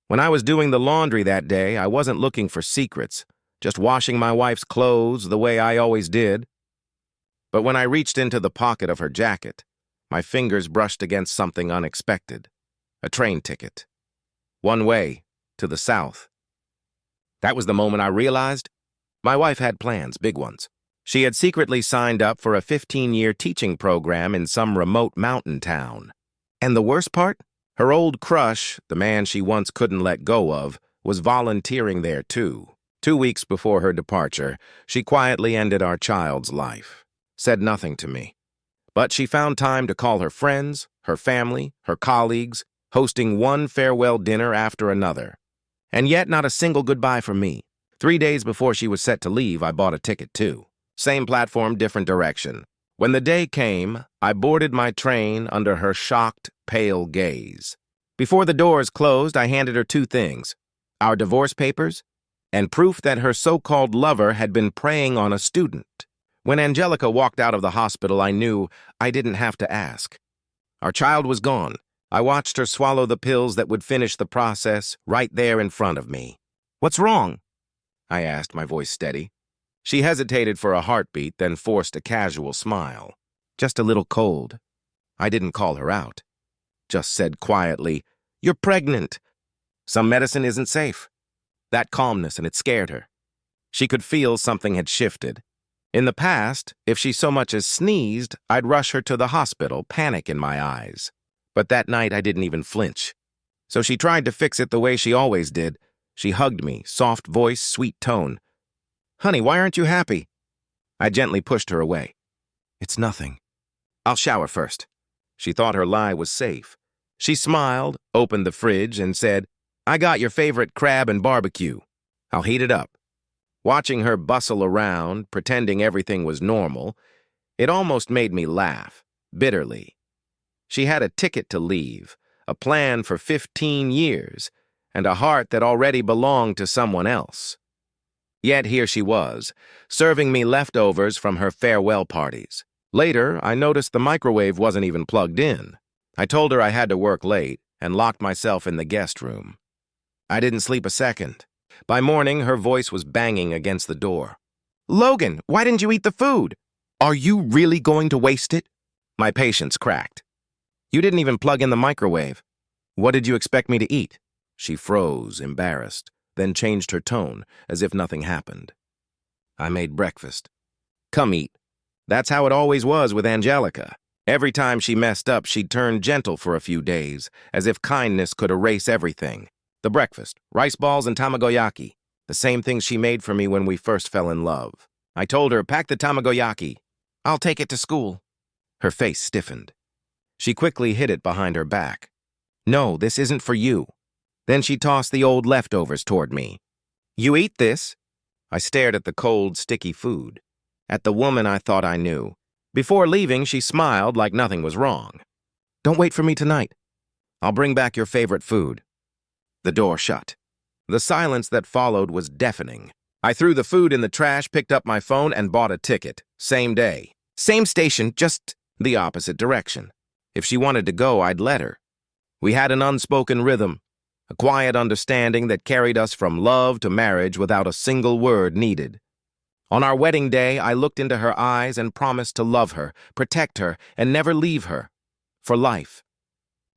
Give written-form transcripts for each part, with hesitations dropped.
When I was doing the laundry that day, I wasn't looking for secrets, just washing my wife's clothes the way I always did. But when I reached into the pocket of her jacket, my fingers brushed against something unexpected. A train ticket. One way, to the south. That was the moment I realized my wife had plans, big ones. She had secretly signed up for a 15-year teaching program in some remote mountain town. And the worst part? Her old crush, the man she once couldn't let go of, was volunteering there too. 2 weeks before her departure, she quietly ended our child's life. Said nothing to me. But she found time to call her friends, her family, her colleagues, hosting one farewell dinner after another. And yet not a single goodbye from me. 3 days before she was set to leave, I bought a ticket too. Same platform, different direction. When the day came, I boarded my train under her shocked, pale gaze. Before the doors closed, I handed her 2 things: our divorce papers and proof that her so-called lover had been preying on a student. When Angelica walked out of the hospital, I knew I didn't have to ask. Our child was gone. I watched her swallow the pills that would finish the process right there in front of me. "What's wrong?" I asked, my voice steady. She hesitated for a heartbeat, then forced a casual smile. "Just a little cold." I didn't call her out. Just said quietly, "You're pregnant. Some medicine isn't safe." That calmness, and it scared her. She could feel something had shifted. In the past, if she so much as sneezed, I'd rush her to the hospital, panic in my eyes. But that night, I didn't even flinch. So she tried to fix it the way she always did. She hugged me, soft voice, sweet tone. "Honey, why aren't you happy?" I gently pushed her away. "It's nothing. I'll shower first." She thought her lie was safe. She smiled, opened the fridge, and said, "I got your favorite crab and barbecue. I'll heat it up." Watching her bustle around, pretending everything was normal, it almost made me laugh, bitterly. She had a ticket to leave, a plan for 15 years, and a heart that already belonged to someone else. Yet here she was, serving me leftovers from her farewell parties. Later, I noticed the microwave wasn't even plugged in. I told her I had to work late and locked myself in the guest room. I didn't sleep a second. By morning, her voice was banging against the door. "Logan, why didn't you eat the food? Are you really going to waste it?" My patience cracked. "You didn't even plug in the microwave. What did you expect me to eat?" She froze, embarrassed, then changed her tone, as if nothing happened. "I made breakfast. Come eat." That's how it always was with Angelica. Every time she messed up, she'd turn gentle for a few days, as if kindness could erase everything. The breakfast, rice balls and tamagoyaki, the same things she made for me when we first fell in love. I told her, "Pack the tamagoyaki. I'll take it to school." Her face stiffened. She quickly hid it behind her back. "No, this isn't for you." Then she tossed the old leftovers toward me. "You eat this?" I stared at the cold, sticky food, at the woman I thought I knew. Before leaving, she smiled like nothing was wrong. "Don't wait for me tonight. I'll bring back your favorite food." The door shut. The silence that followed was deafening. I threw the food in the trash, picked up my phone, and bought a ticket. Same day. Same station, just the opposite direction. If she wanted to go, I'd let her. We had an unspoken rhythm, a quiet understanding that carried us from love to marriage without a single word needed. On our wedding day, I looked into her eyes and promised to love her, protect her, and never leave her. For life.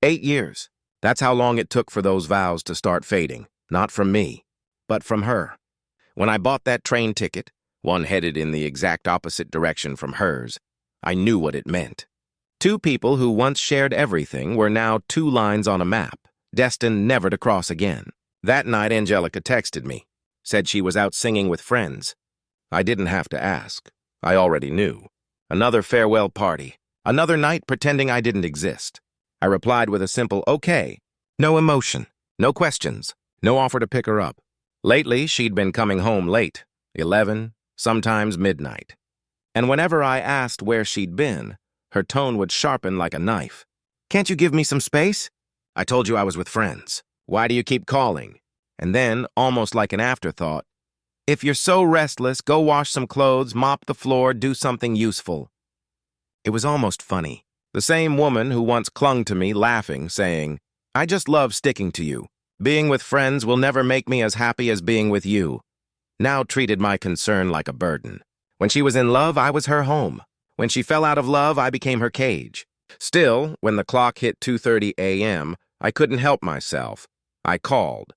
8 years. That's how long it took for those vows to start fading. Not from me, but from her. When I bought that train ticket, one headed in the exact opposite direction from hers, I knew what it meant. 2 people who once shared everything were now 2 lines on a map, destined never to cross again. That night, Angelica texted me, said she was out singing with friends. I didn't have to ask. I already knew. Another farewell party. Another night pretending I didn't exist. I replied with a simple okay. No emotion. No questions. No offer to pick her up. Lately, she'd been coming home late, 11, sometimes midnight. And whenever I asked where she'd been, her tone would sharpen like a knife. "Can't you give me some space?" "I told you I was with friends. Why do you keep calling?" And then, almost like an afterthought, "If you're so restless, go wash some clothes, mop the floor, do something useful." It was almost funny. The same woman who once clung to me, laughing, saying, "I just love sticking to you," Being with friends will never make me as happy as being with you. Now treated my concern like a burden. When she was in love, I was her home. When she fell out of love, I became her cage. Still, when the clock hit 2:30 a.m., I couldn't help myself. I called.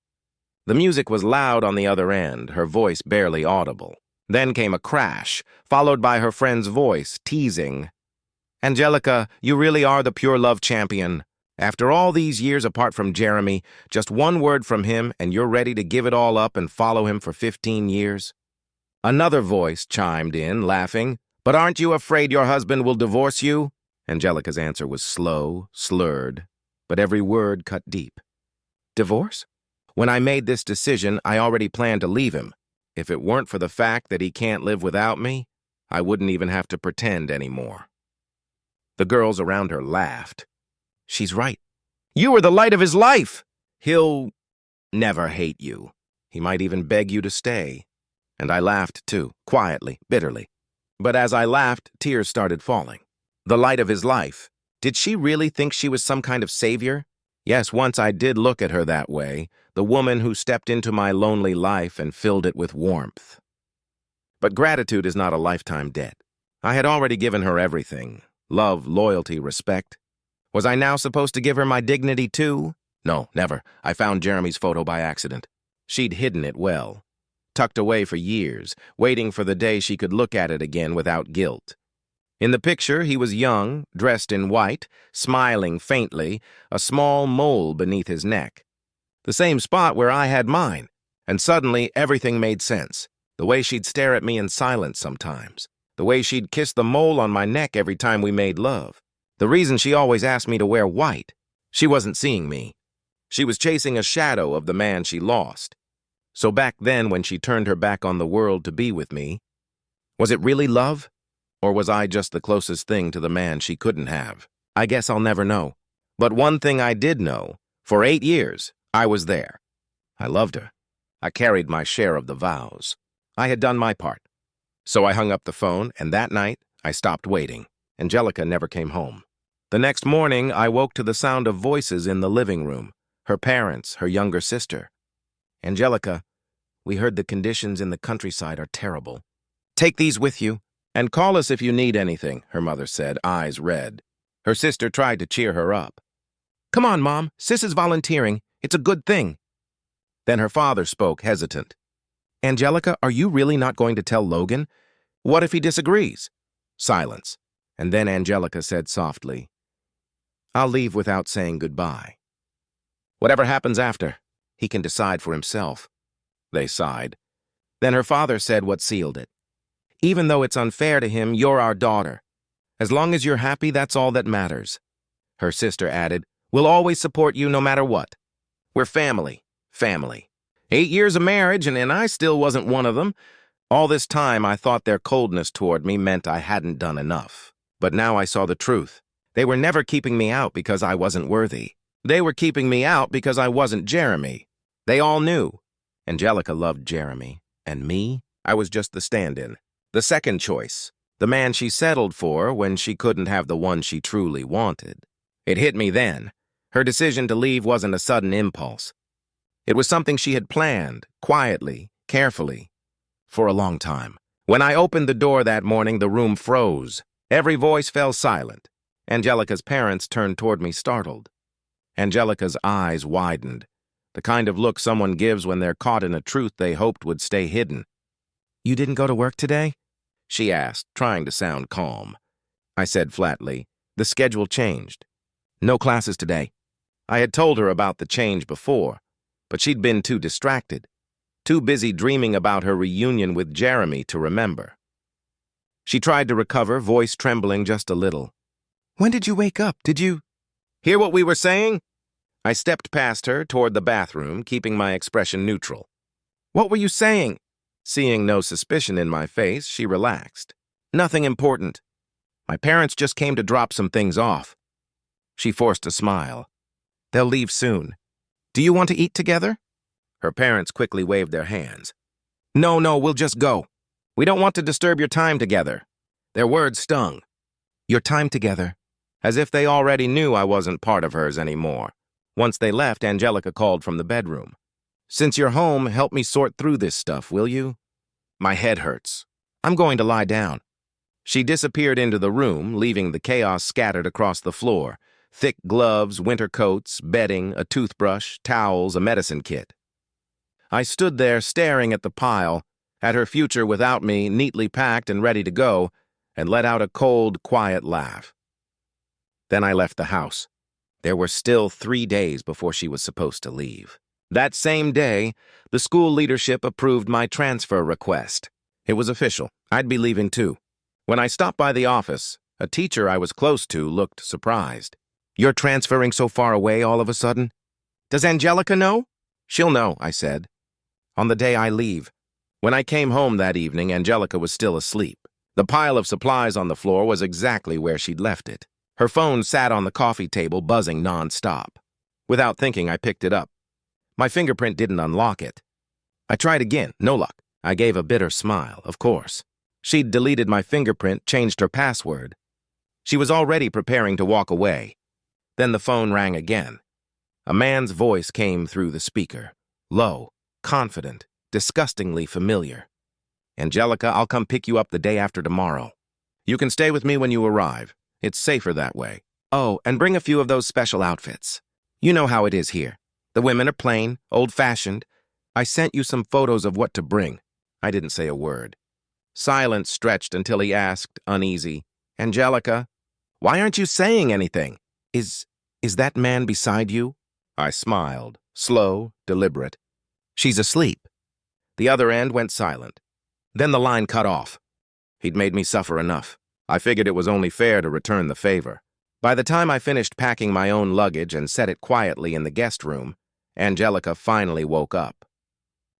The music was loud on the other end, her voice barely audible. Then came a crash, followed by her friend's voice, teasing. Angelica, you really are the pure love champion. After all these years apart from Jeremy, just one word from him and you're ready to give it all up and follow him for 15 years? Another voice chimed in, laughing. But aren't you afraid your husband will divorce you? Angelica's answer was slow, slurred, but every word cut deep. Divorce? When I made this decision, I already planned to leave him. If it weren't for the fact that he can't live without me, I wouldn't even have to pretend anymore. The girls around her laughed. She's right. You were the light of his life. He'll never hate you. He might even beg you to stay. And I laughed too, quietly, bitterly. But as I laughed, tears started falling. The light of his life. Did she really think she was some kind of savior? Yes, once I did look at her that way, the woman who stepped into my lonely life and filled it with warmth. But gratitude is not a lifetime debt. I had already given her everything. Love, loyalty, respect. Was I now supposed to give her my dignity too? No, never. I found Jeremy's photo by accident. She'd hidden it well. Tucked away for years, waiting for the day she could look at it again without guilt. In the picture, he was young, dressed in white, smiling faintly, a small mole beneath his neck. The same spot where I had mine. And suddenly, everything made sense. The way she'd stare at me in silence sometimes. The way she'd kiss the mole on my neck every time we made love. The reason she always asked me to wear white. She wasn't seeing me. She was chasing a shadow of the man she lost. So back then, when she turned her back on the world to be with me, was it really love? Or was I just the closest thing to the man she couldn't have? I guess I'll never know. But one thing I did know, for 8 years, I was there. I loved her. I carried my share of the vows. I had done my part. So I hung up the phone, and that night, I stopped waiting. Angelica never came home. The next morning, I woke to the sound of voices in the living room. Her parents, her younger sister. Angelica, we heard the conditions in the countryside are terrible. Take these with you. And call us if you need anything, her mother said, eyes red. Her sister tried to cheer her up. Come on, Mom. Sis is volunteering. It's a good thing. Then her father spoke, hesitant. Angelica, are you really not going to tell Logan? What if he disagrees? Silence. And then Angelica said softly, I'll leave without saying goodbye. Whatever happens after, he can decide for himself. They sighed. Then her father said what sealed it. Even though it's unfair to him, you're our daughter. As long as you're happy, that's all that matters. Her sister added, we'll always support you no matter what. We're family. 8 years of marriage, and I still wasn't one of them. All this time, I thought their coldness toward me meant I hadn't done enough. But now I saw the truth. They were never keeping me out because I wasn't worthy. They were keeping me out because I wasn't Jeremy. They all knew. Angelica loved Jeremy. And me? I was just the stand-in. The second choice, the man she settled for when she couldn't have the one she truly wanted. It hit me then. Her decision to leave wasn't a sudden impulse. It was something she had planned, quietly, carefully, for a long time. When I opened the door that morning, the room froze. Every voice fell silent. Angelica's parents turned toward me startled. Angelica's eyes widened, the kind of look someone gives when they're caught in a truth they hoped would stay hidden. You didn't go to work today? She asked, trying to sound calm. I said flatly, the schedule changed. No classes today. I had told her about the change before, but she'd been too distracted, too busy dreaming about her reunion with Jeremy to remember. She tried to recover, voice trembling just a little. When did you wake up? Did you hear what we were saying? I stepped past her toward the bathroom, keeping my expression neutral. What were you saying? Seeing no suspicion in my face, she relaxed. Nothing important. My parents just came to drop some things off. She forced a smile. They'll leave soon. Do you want to eat together? Her parents quickly waved their hands. No, we'll just go. We don't want to disturb your time together. Their words stung. Your time together. As if they already knew I wasn't part of hers anymore. Once they left, Angelica called from the bedroom. "Since you're home, help me sort through this stuff, will you? My head hurts. I'm going to lie down." She disappeared into the room, leaving the chaos scattered across the floor. Thick gloves, winter coats, bedding, a toothbrush, towels, a medicine kit. I stood there staring at the pile, at her future without me, neatly packed and ready to go, and let out a cold, quiet laugh. Then I left the house. There were still 3 days before she was supposed to leave. That same day, the school leadership approved my transfer request. It was official. I'd be leaving too. When I stopped by the office, a teacher I was close to looked surprised. "You're transferring so far away all of a sudden? Does Angelica know?" "She'll know," I said. "On the day I leave." When I came home that evening, Angelica was still asleep. The pile of supplies on the floor was exactly where she'd left it. Her phone sat on the coffee table, buzzing non-stop. Without thinking, I picked it up. My fingerprint didn't unlock it. I tried again, no luck. I gave a bitter smile, of course. She'd deleted my fingerprint, changed her password. She was already preparing to walk away. Then the phone rang again. A man's voice came through the speaker. Low, confident, disgustingly familiar. "Angelica, I'll come pick you up the day after tomorrow. You can stay with me when you arrive. It's safer that way. Oh, and bring a few of those special outfits. You know how it is here. The women are plain, old-fashioned. I sent you some photos of what to bring." I didn't say a word. Silence stretched until he asked, uneasy, "Angelica, why aren't you saying anything? Is that man beside you?" I smiled, slow, deliberate. "She's asleep." The other end went silent. Then the line cut off. He'd made me suffer enough. I figured it was only fair to return the favor. By the time I finished packing my own luggage and set it quietly in the guest room, Angelica finally woke up.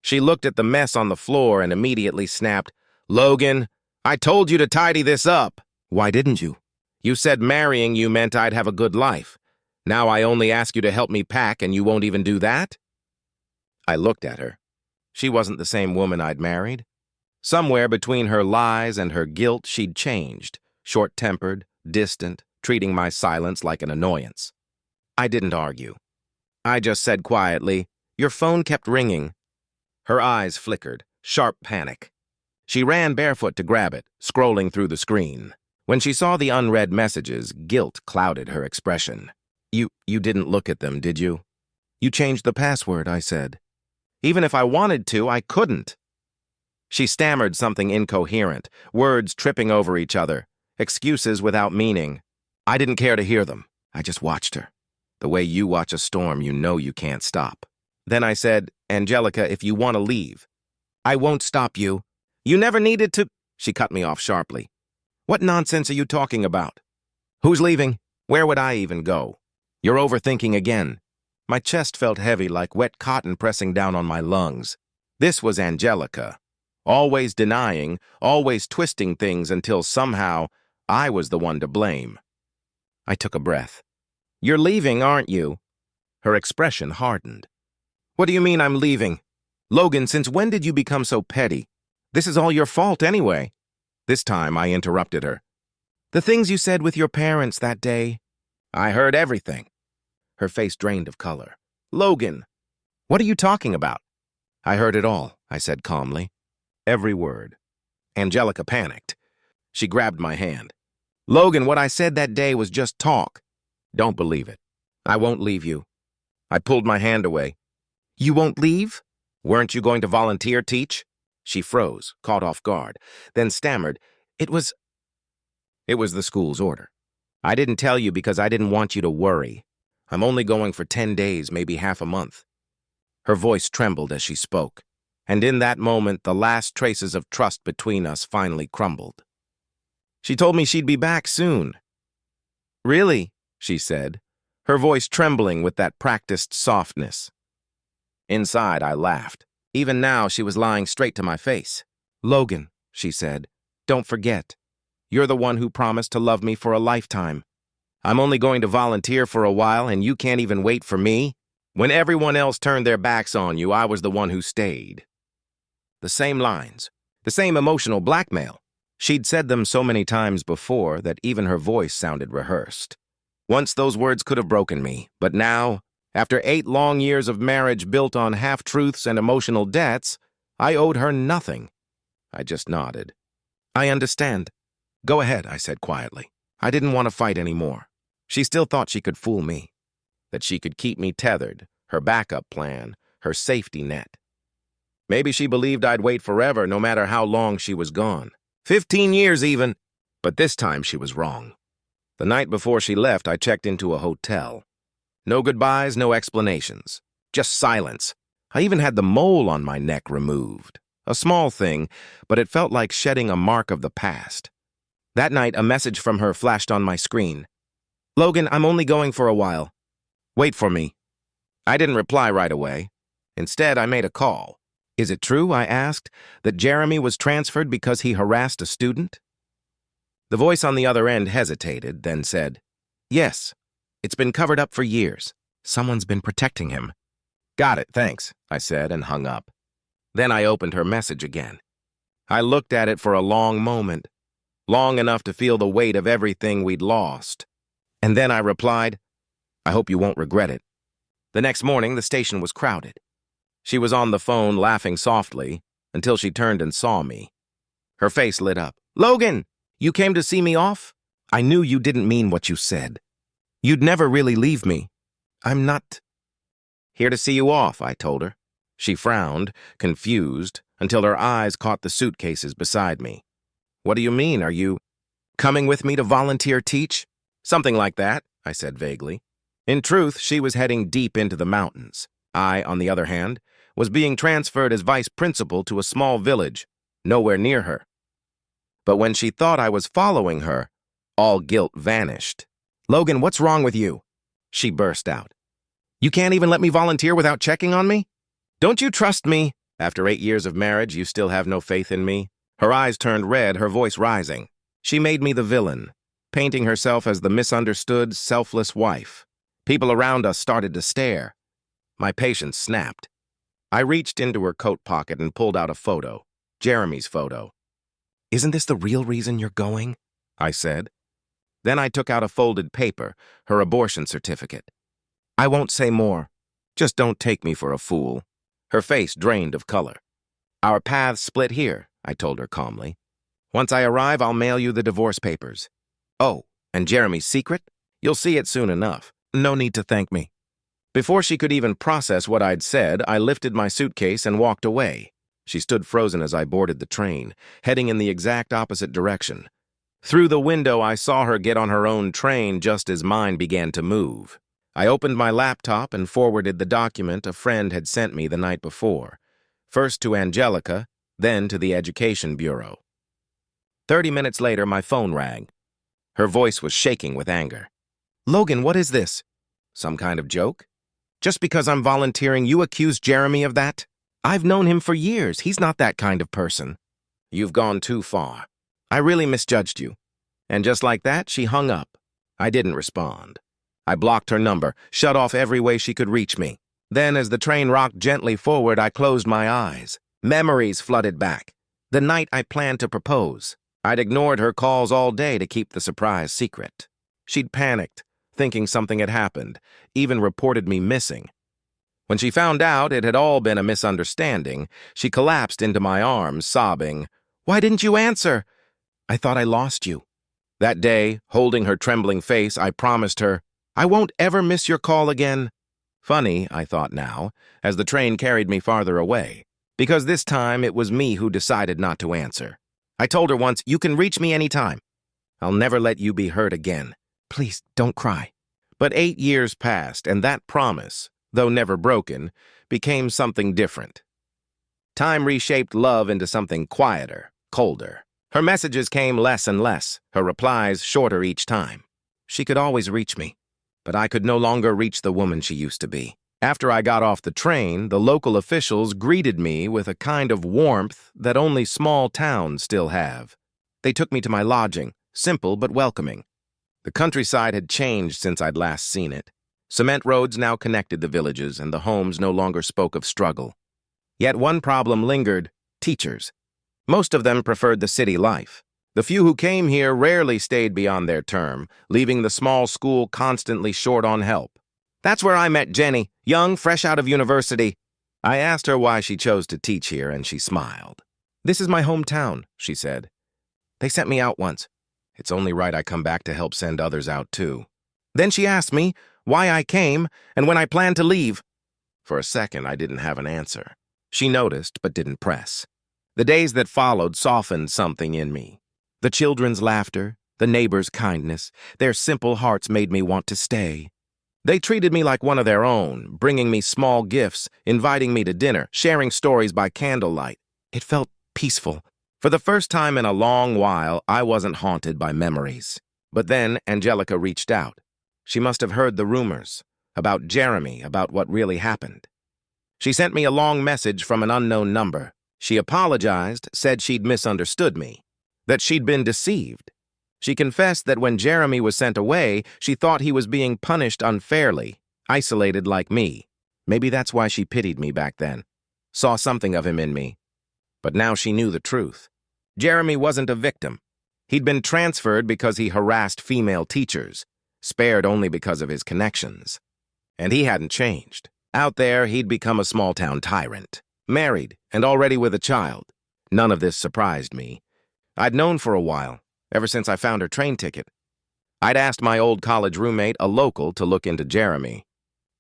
She looked at the mess on the floor and immediately snapped, "Logan, I told you to tidy this up." "Why didn't you? You said marrying you meant I'd have a good life. Now I only ask you to help me pack and you won't even do that?" I looked at her. She wasn't the same woman I'd married. Somewhere between her lies and her guilt, she'd changed, short-tempered, distant, treating my silence like an annoyance. I didn't argue. I just said quietly, "Your phone kept ringing." Her eyes flickered, sharp panic. She ran barefoot to grab it, scrolling through the screen. When she saw the unread messages, guilt clouded her expression. You didn't look at them, did you?" "You changed the password," I said. "Even if I wanted to, I couldn't." She stammered something incoherent, words tripping over each other, excuses without meaning. I didn't care to hear them. I just watched her. The way you watch a storm, you know you can't stop. Then I said, "Angelica, if you want to leave." "I won't stop you. You never needed to—" She cut me off sharply. "What nonsense are you talking about? Who's leaving? Where would I even go? You're overthinking again." My chest felt heavy like wet cotton pressing down on my lungs. This was Angelica. Always denying, always twisting things until somehow I was the one to blame. I took a breath. "You're leaving, aren't you?" Her expression hardened. "What do you mean I'm leaving? Logan, since when did you become so petty? This is all your fault anyway." This time I interrupted her. "The things you said with your parents that day." "I heard everything." Her face drained of color. "Logan, what are you talking about?" "I heard it all," I said calmly. Every word. Angelica panicked. She grabbed my hand. "Logan, what I said that day was just talk." "Don't believe it. I won't leave you." I pulled my hand away. "You won't leave? Weren't you going to volunteer teach?" She froze, caught off guard, then stammered, It was the school's order. I didn't tell you because I didn't want you to worry. I'm only going for 10 days, maybe half a month." Her voice trembled as she spoke, and in that moment the last traces of trust between us finally crumbled. "She told me she'd be back soon." "Really?" she said, her voice trembling with that practiced softness. Inside, I laughed. Even now, she was lying straight to my face. "Logan," she said, "don't forget. You're the one who promised to love me for a lifetime. I'm only going to volunteer for a while, and you can't even wait for me? When everyone else turned their backs on you, I was the one who stayed." The same lines, the same emotional blackmail. She'd said them so many times before that even her voice sounded rehearsed. Once those words could have broken me, but now After 8 long years of marriage built on half-truths and emotional debts, I owed her nothing. I just nodded. I understand. Go ahead, I said quietly. I didn't want to fight anymore. She still thought she could fool me, that she could keep me tethered, her backup plan, her safety net. Maybe she believed I'd wait forever no matter how long she was gone. 15 years even. But this time she was wrong. The night before she left, I checked into a hotel. No goodbyes, no explanations. Just silence. I even had the mole on my neck removed. A small thing, but it felt like shedding a mark of the past. That night, a message from her flashed on my screen. Logan, I'm only going for a while. Wait for me. I didn't reply right away. Instead, I made a call. Is it true, I asked, that Jeremy was transferred because he harassed a student? The voice on the other end hesitated, then said, Yes. It's been covered up for years. Someone's been protecting him. Got it, thanks, I said and hung up. Then I opened her message again. I looked at it for a long moment, long enough to feel the weight of everything we'd lost. And then I replied, I hope you won't regret it. The next morning, the station was crowded. She was on the phone laughing softly until she turned and saw me. Her face lit up. Logan, you came to see me off? I knew you didn't mean what you said. You'd never really leave me. I'm not here to see you off, I told her. She frowned, confused, until her eyes caught the suitcases beside me. What do you mean? Are you coming with me to volunteer teach? Something like that, I said vaguely. In truth, she was heading deep into the mountains. I, on the other hand, was being transferred as vice principal to a small village, nowhere near her. But when she thought I was following her, all guilt vanished. Logan, what's wrong with you? She burst out. You can't even let me volunteer without checking on me? Don't you trust me? After 8 years of marriage, you still have no faith in me? Her eyes turned red, her voice rising. She made me the villain, painting herself as the misunderstood, selfless wife. People around us started to stare. My patience snapped. I reached into her coat pocket and pulled out a photo, Jeremy's photo. Isn't this the real reason you're going? I said. Then I took out a folded paper, her abortion certificate. I won't say more. Just don't take me for a fool. Her face drained of color. Our paths split here, I told her calmly. Once I arrive, I'll mail you the divorce papers. Oh, and Jeremy's secret? You'll see it soon enough. No need to thank me. Before she could even process what I'd said, I lifted my suitcase and walked away. She stood frozen as I boarded the train, heading in the exact opposite direction. Through the window, I saw her get on her own train just as mine began to move. I opened my laptop and forwarded the document a friend had sent me the night before, first to Angelica, then to the Education Bureau. 30 minutes later, my phone rang. Her voice was shaking with anger. Logan, what is this? Some kind of joke? Just because I'm volunteering, you accuse Jeremy of that? I've known him for years. He's not that kind of person. You've gone too far. I really misjudged you. And just like that, she hung up. I didn't respond. I blocked her number, shut off every way she could reach me. Then, as the train rocked gently forward, I closed my eyes. Memories flooded back. The night I planned to propose. I'd ignored her calls all day to keep the surprise secret. She'd panicked, thinking something had happened, even reported me missing. When she found out it had all been a misunderstanding, she collapsed into my arms, sobbing, Why didn't you answer? I thought I lost you. That day, holding her trembling face, I promised her, I won't ever miss your call again. Funny, I thought now, as the train carried me farther away, because this time it was me who decided not to answer. I told her once, you can reach me anytime. I'll never let you be hurt again. Please, don't cry. But 8 years passed, and that promise, though never broken, became something different. Time reshaped love into something quieter, colder. Her messages came less and less, her replies shorter each time. She could always reach me, but I could no longer reach the woman she used to be. After I got off the train, the local officials greeted me with a kind of warmth that only small towns still have. They took me to my lodging, simple but welcoming. The countryside had changed since I'd last seen it. Cement roads now connected the villages, and the homes no longer spoke of struggle. Yet one problem lingered: teachers. Most of them preferred the city life. The few who came here rarely stayed beyond their term, leaving the small school constantly short on help. That's where I met Jenny, young, fresh out of university. I asked her why she chose to teach here, and she smiled. This is my hometown, she said. They sent me out once. It's only right I come back to help send others out, too. Then she asked me why I came and when I planned to leave. For a second, I didn't have an answer. She noticed, but didn't press. The days that followed softened something in me. The children's laughter, the neighbors' kindness, their simple hearts made me want to stay. They treated me like one of their own, bringing me small gifts, inviting me to dinner, sharing stories by candlelight. It felt peaceful. For the first time in a long while, I wasn't haunted by memories. But then Angelica reached out. She must have heard the rumors about Jeremy, about what really happened. She sent me a long message from an unknown number. She apologized, said she'd misunderstood me, that she'd been deceived. She confessed that when Jeremy was sent away, she thought he was being punished unfairly, isolated like me. Maybe that's why she pitied me back then, saw something of him in me. But now she knew the truth. Jeremy wasn't a victim. He'd been transferred because he harassed female teachers, spared only because of his connections. And he hadn't changed. Out there, he'd become a small-town tyrant, married and already with a child. None of this surprised me. I'd known for a while, ever since I found her train ticket. I'd asked my old college roommate, a local, to look into Jeremy.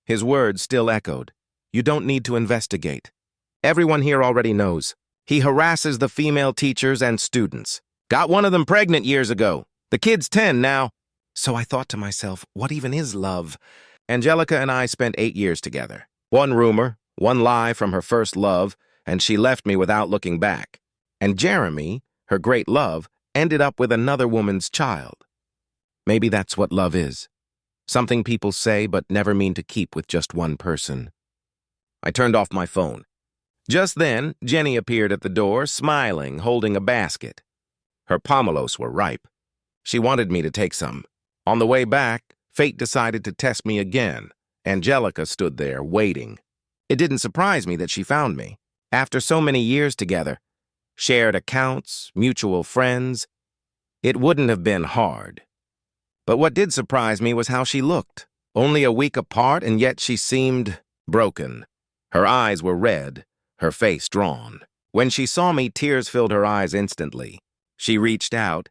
His words still echoed. You don't need to investigate. Everyone here already knows. He harasses the female teachers and students. Got one of them pregnant years ago. The kid's 10 now. So I thought to myself, what even is love? Angelica and I spent 8 years together. One rumor, one lie from her first love, and she left me without looking back. And Jeremy, her great love, ended up with another woman's child. Maybe that's what love is. Something people say but never mean to keep with just one person. I turned off my phone. Just then, Jenny appeared at the door, smiling, holding a basket. Her pomelos were ripe. She wanted me to take some. On the way back, fate decided to test me again. Angelica stood there, waiting. It didn't surprise me that she found me. After so many years together, shared accounts, mutual friends, it wouldn't have been hard. But what did surprise me was how she looked. Only a week apart, and yet she seemed broken. Her eyes were red, her face drawn. When she saw me, tears filled her eyes instantly. She reached out,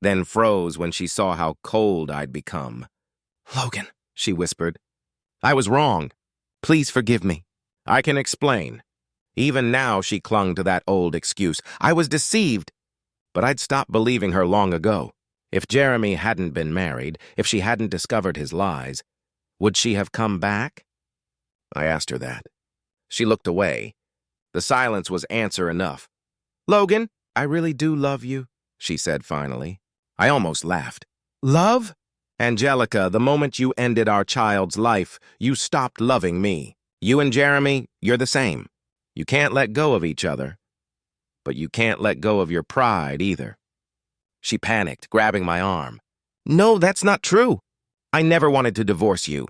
then froze when she saw how cold I'd become. Logan, she whispered. I was wrong. Please forgive me. I can explain. Even now she clung to that old excuse. I was deceived. But I'd stopped believing her long ago. If Jeremy hadn't been married, if she hadn't discovered his lies, would she have come back? I asked her that. She looked away. The silence was answer enough. Logan, I really do love you, she said finally. I almost laughed. Love? Angelica, the moment you ended our child's life, you stopped loving me. You and Jeremy, you're the same. You can't let go of each other. But you can't let go of your pride either. She panicked, grabbing my arm. No, that's not true. I never wanted to divorce you.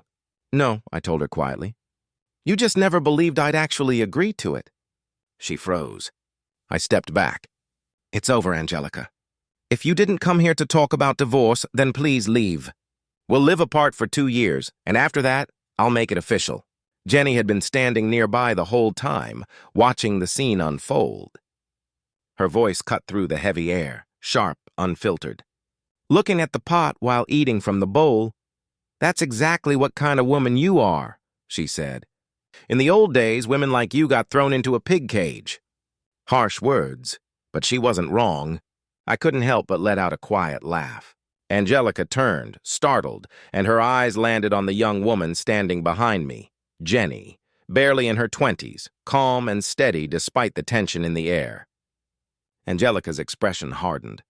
No, I told her quietly. You just never believed I'd actually agree to it. She froze. I stepped back. It's over, Angelica. If you didn't come here to talk about divorce, then please leave. We'll live apart for 2 years, and after that, I'll make it official. Jenny had been standing nearby the whole time, watching the scene unfold. Her voice cut through the heavy air, sharp, unfiltered. Looking at the pot while eating from the bowl, that's exactly what kind of woman you are, she said. In the old days, women like you got thrown into a pig cage. Harsh words, but she wasn't wrong. I couldn't help but let out a quiet laugh. Angelica turned, startled, and her eyes landed on the young woman standing behind me, Jenny, barely in her 20s, calm and steady despite the tension in the air. Angelica's expression hardened.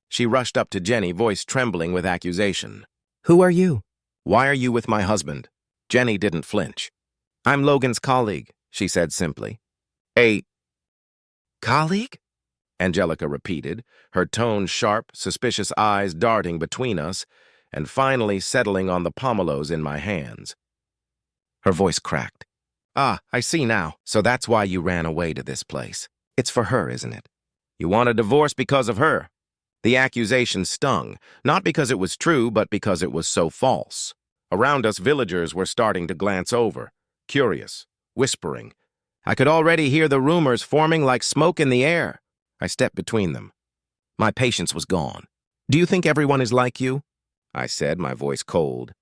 She rushed up to Jenny, voice trembling with accusation. Who are you? Why are you with my husband? Jenny didn't flinch. I'm Logan's colleague, she said simply. A colleague? Angelica repeated, her tone sharp, suspicious eyes darting between us, and finally settling on the pomelos in my hands. Her voice cracked. Ah, I see now. So that's why you ran away to this place. It's for her, isn't it? You want a divorce because of her. The accusation stung, not because it was true, but because it was so false. Around us, villagers were starting to glance over, curious, whispering. I could already hear the rumors forming like smoke in the air. I stepped between them. My patience was gone. "Do you think everyone is like you?" I said, my voice cold.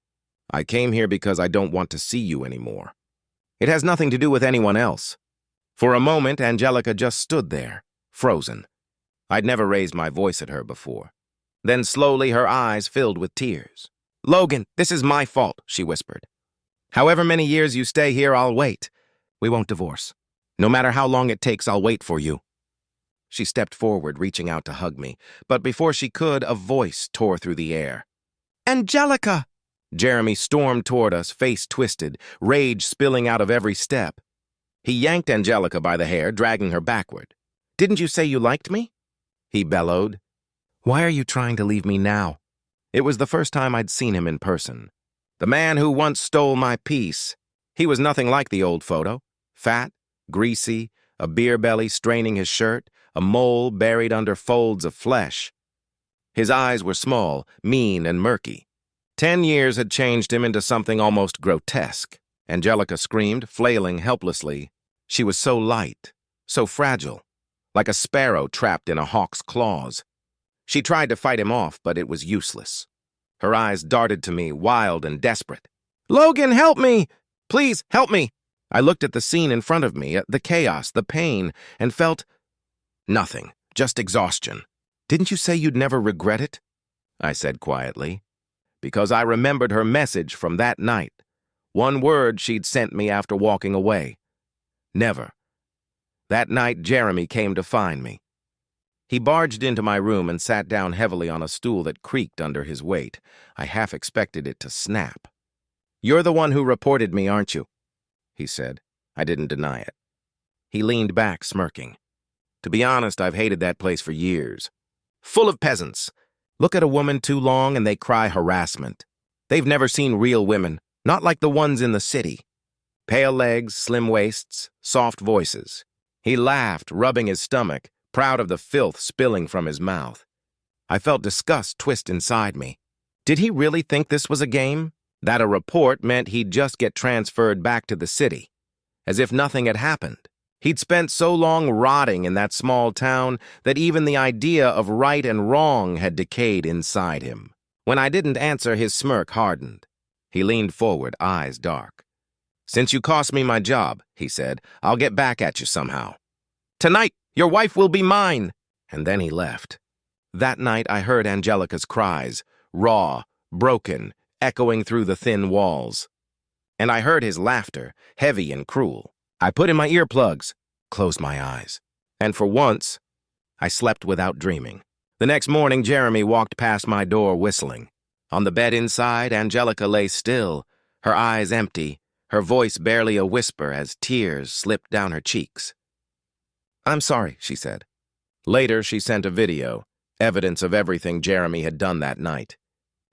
"I came here because I don't want to see you anymore. It has nothing to do with anyone else." For a moment, Angelica just stood there, frozen. I'd never raised my voice at her before. Then slowly her eyes filled with tears. "Logan, this is my fault," she whispered. "However many years you stay here, I'll wait. We won't divorce. No matter how long it takes, I'll wait for you." She stepped forward, reaching out to hug me, but before she could, a voice tore through the air. "Angelica!" Jeremy stormed toward us, face twisted, rage spilling out of every step. He yanked Angelica by the hair, dragging her backward. "Didn't you say you liked me?" he bellowed. "Why are you trying to leave me now?" It was the first time I'd seen him in person. The man who once stole my peace. He was nothing like the old photo. Fat, greasy, a beer belly straining his shirt, a mole buried under folds of flesh. His eyes were small, mean, and murky. 10 years had changed him into something almost grotesque. Angelica screamed, flailing helplessly. She was so light, so fragile, like a sparrow trapped in a hawk's claws. She tried to fight him off, but it was useless. Her eyes darted to me, wild and desperate. "Logan, help me! Please, help me!" I looked at the scene in front of me, at the chaos, the pain, and felt nothing, just exhaustion. "Didn't you say you'd never regret it?" I said quietly, because I remembered her message from that night. One word she'd sent me after walking away. Never. That night, Jeremy came to find me. He barged into my room and sat down heavily on a stool that creaked under his weight. I half expected it to snap. "You're the one who reported me, aren't you?" he said. I didn't deny it. He leaned back, smirking. "To be honest, I've hated that place for years. Full of peasants. Look at a woman too long and they cry harassment. They've never seen real women, not like the ones in the city. Pale legs, slim waists, soft voices." He laughed, rubbing his stomach, proud of the filth spilling from his mouth. I felt disgust twist inside me. Did he really think this was a game? That a report meant he'd just get transferred back to the city, as if nothing had happened. He'd spent so long rotting in that small town that even the idea of right and wrong had decayed inside him. When I didn't answer, his smirk hardened. He leaned forward, eyes dark. "Since you cost me my job," he said, "I'll get back at you somehow. Tonight, your wife will be mine." And then he left. That night, I heard Angelica's cries, raw, broken, echoing through the thin walls. And I heard his laughter, heavy and cruel. I put in my earplugs, closed my eyes, and for once, I slept without dreaming. The next morning, Jeremy walked past my door whistling. On the bed inside, Angelica lay still, her eyes empty, her voice barely a whisper as tears slipped down her cheeks. "I'm sorry," she said. Later, she sent a video, evidence of everything Jeremy had done that night.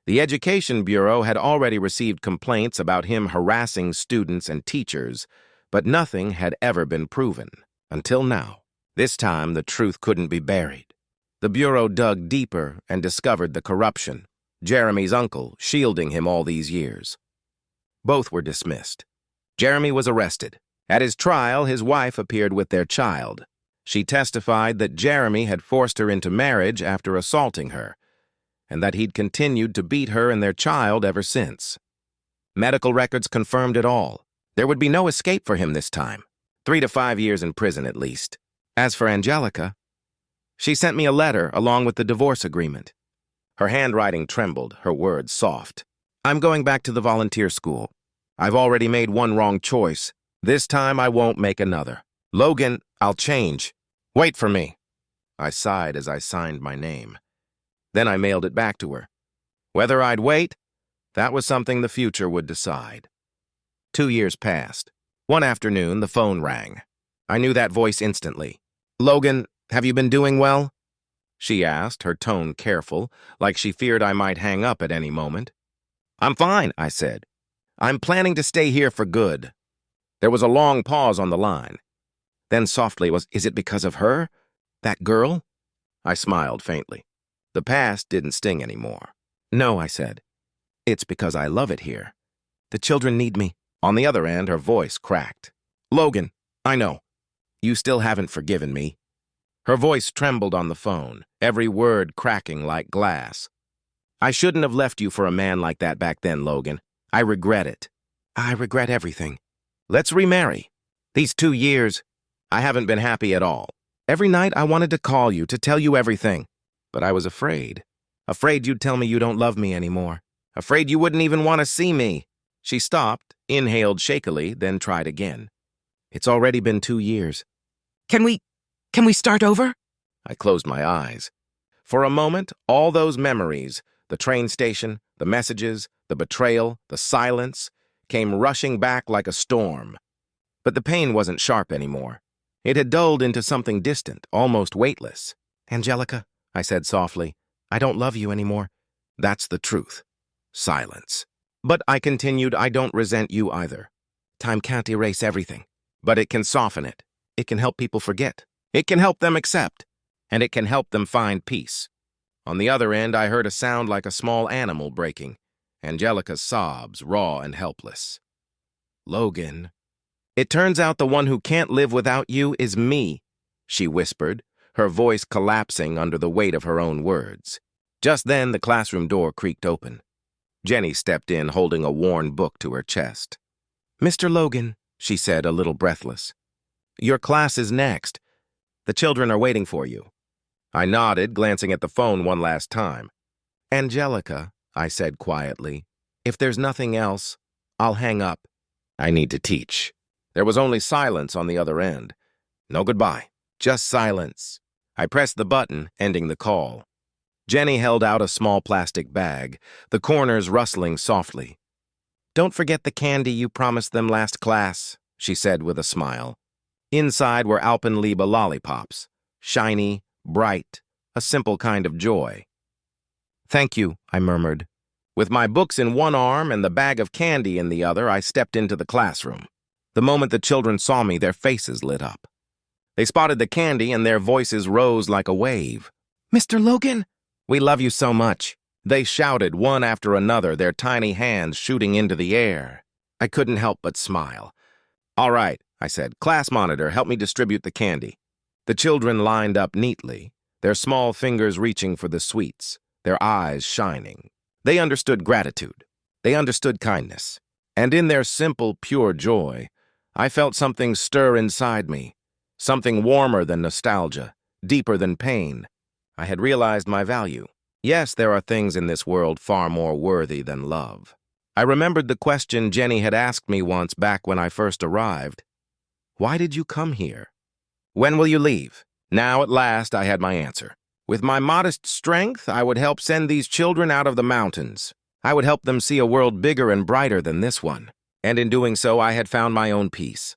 The Education Bureau had already received complaints about him harassing students and teachers, but nothing had ever been proven, until now. This time, the truth couldn't be buried. The Bureau dug deeper and discovered the corruption, Jeremy's uncle shielding him all these years. Both were dismissed. Jeremy was arrested. At his trial, his wife appeared with their child. She testified that Jeremy had forced her into marriage after assaulting her, and that he'd continued to beat her and their child ever since. Medical records confirmed it all. There would be no escape for him this time. 3 to 5 years in prison at least. As for Angelica, she sent me a letter along with the divorce agreement. Her handwriting trembled, her words soft. "I'm going back to the volunteer school. I've already made one wrong choice. This time I won't make another. Logan, I'll change. Wait for me." I sighed as I signed my name. Then I mailed it back to her. Whether I'd wait, that was something the future would decide. 2 years passed. One afternoon, the phone rang. I knew that voice instantly. "Logan, have you been doing well?" she asked, her tone careful, like she feared I might hang up at any moment. "I'm fine," I said. "I'm planning to stay here for good." There was a long pause on the line. Then softly "Is it because of her? That girl?" I smiled faintly. The past didn't sting anymore. "No," I said. "It's because I love it here. The children need me. On the other end, her voice cracked. Logan, I know. You still haven't forgiven me. Her voice trembled on the phone, every word cracking like glass. I shouldn't have left you for a man like that back then, Logan. I regret it. I regret everything. Let's remarry. These 2 years, I haven't been happy at all. Every night I wanted to call you to tell you everything, but I was afraid. Afraid you'd tell me you don't love me anymore. Afraid you wouldn't even want to see me. She stopped, inhaled shakily, then tried again. It's already been 2 years. Can we start over? I closed my eyes. For a moment, all those memories, the train station, the messages, the betrayal, the silence, came rushing back like a storm. But the pain wasn't sharp anymore. It had dulled into something distant, almost weightless. Angelica, I said softly, I don't love you anymore. That's the truth. Silence. But I continued, I don't resent you either. Time can't erase everything, but it can soften it. It can help people forget. It can help them accept. And it can help them find peace. On the other end, I heard a sound like a small animal breaking. Angelica's sobs, raw and helpless. Logan. It turns out the one who can't live without you is me, she whispered, her voice collapsing under the weight of her own words. Just then, the classroom door creaked open. Jenny stepped in, holding a worn book to her chest. Mr. Logan, she said, a little breathless. Your class is next. The children are waiting for you. I nodded, glancing at the phone one last time. Angelica, I said quietly, if there's nothing else, I'll hang up. I need to teach. There was only silence on the other end. No goodbye, just silence. I pressed the button, ending the call. Jenny held out a small plastic bag, the corners rustling softly. Don't forget the candy you promised them last class, she said with a smile. Inside were Alpenliebe lollipops, shiny, bright, a simple kind of joy. Thank you, I murmured. With my books in one arm and the bag of candy in the other, I stepped into the classroom. The moment the children saw me, their faces lit up. They spotted the candy and their voices rose like a wave. Mr. Logan, we love you so much. They shouted one after another, their tiny hands shooting into the air. I couldn't help but smile. All right, I said, class monitor, help me distribute the candy. The children lined up neatly, their small fingers reaching for the sweets, their eyes shining. They understood gratitude. They understood kindness. And in their simple, pure joy, I felt something stir inside me, something warmer than nostalgia, deeper than pain. I had realized my value. Yes, there are things in this world far more worthy than love. I remembered the question Jenny had asked me once back when I first arrived. Why did you come here? When will you leave? Now, at last, I had my answer. With my modest strength, I would help send these children out of the mountains. I would help them see a world bigger and brighter than this one. And in doing so, I had found my own peace.